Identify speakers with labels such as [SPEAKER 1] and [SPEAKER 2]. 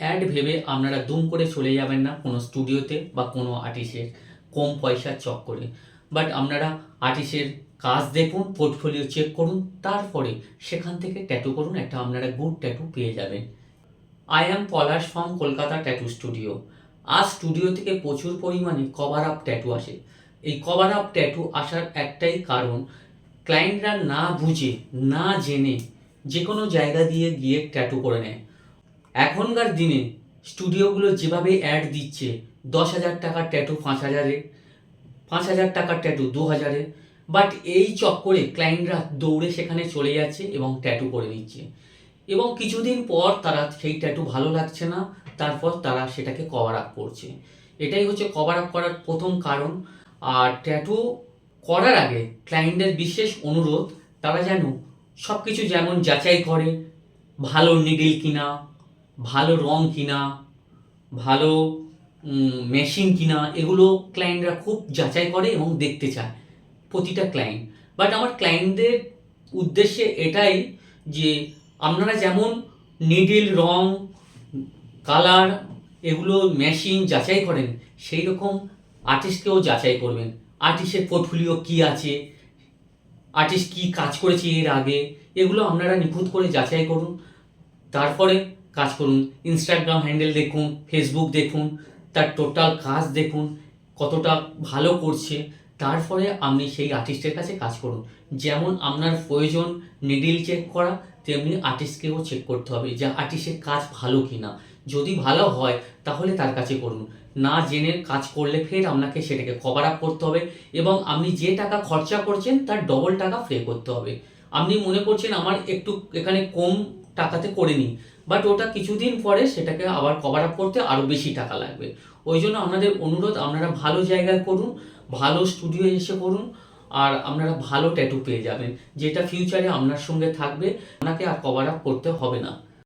[SPEAKER 1] Add ভেবে আপনারা দুম করে চলে যাবেন না কোনো স্টুডিওতে বা কোনো আর্টিস্টের কম পয়সার চক্করে। বাট আপনারা আর্টিস্টের কাজ দেখুন, পোর্টফোলিও চেক করুন, তারপরে সেখান থেকে ট্যাটু করুন, একটা আপনারা গুড ট্যাটু পেয়ে যাবেন। I am Palash from Kolkata tattoo studio. আজ স্টুডিও থেকে প্রচুর পরিমাণে কভার আপ ট্যাটু আসে। এই কভার আপ ট্যাটু আসার একটাই কারণ, ক্লায়েন্টরা না বুঝে না জেনে যে কোনো জায়গা দিয়ে গিয়ে ট্যাটু করে নেয়। এখনকার দিনে স্টুডিওগুলো যেভাবে অ্যাড দিচ্ছে, 10,000 টাকার ট্যাটু 5,000-এ, 5,000 টাকার ট্যাটু 2,000-এ, বাট এই চক্করে ক্লায়েন্টরা দৌড়ে সেখানে চলে যাচ্ছে এবং ট্যাটু করে নিচ্ছে, এবং কিছুদিন পর তারা সেই ট্যাটু ভালো লাগছে না, তারপর তারা সেটাকে কভার আপ করছে। এটাই হচ্ছে কভার আপ করার প্রথম কারণ। আর ট্যাটু করার আগে ক্লায়েন্টদের বিশেষ অনুরোধ, তারা যেন সব কিছু যেমন যাচাই করে, ভালো নিডল কিনা, ভালো রং কিনা, ভালো মেশিন কিনা, এগুলো ক্লায়েন্টরা খুব যাচাই করে এবং দেখতে চায় প্রতিটা ক্লায়েন্ট। বাট আমার ক্লায়েন্টদের উদ্দেশ্যে এটাই যে আপনারা যেমন নিডল, রং, কালার, এগুলো মেশিন যাচাই করেন, সেই রকম আর্টিস্টকেও যাচাই করবেন। আর্টিস্টের পোর্টফোলিও কী আছে, আর্টিস্ট কী কাজ করেছে এর আগে, এগুলো আপনারা নিখুঁত করে যাচাই করুন, তারপরে কাজ করুন। ইনস্টাগ্রাম হ্যান্ডেল দেখুন, ফেসবুক দেখুন, তার টোটাল কাজ দেখুন কতটা ভালো করছে, তারপরে আপনি সেই আর্টিস্টের কাছে কাজ করুন। যেমন আপনার প্রয়োজন নিডল চেক করা, তেমনি আর্টিস্টকেও চেক করতে হবে যে আর্টিস্টের কাজ ভালো কি না। যদি ভালো হয় তাহলে তার কাছে করুন, না জেনে কাজ করলে ফের আপনাকে সেটাকে কভার আপ করতে হবে, এবং আপনি যে টাকা খরচা করছেন তার ডবল টাকা পে করতে হবে। আপনি মনে করছেন আমার একটু এখানে কম টাকাতে করে নিই, বাট ওটা কিছুদিন পরে সেটাকে আবার কভার আপ করতে আরও বেশি টাকা লাগবে। ওই জন্য আপনাদের অনুরোধ, আপনারা ভালো জায়গায় করুন, ভালো স্টুডিও এসে করুন, আর আপনারা ভালো ট্যাটু পেয়ে যাবেন, যেটা ফিউচারে আপনার সঙ্গে থাকবে, আপনাকে আর কভার আপ করতে হবে না।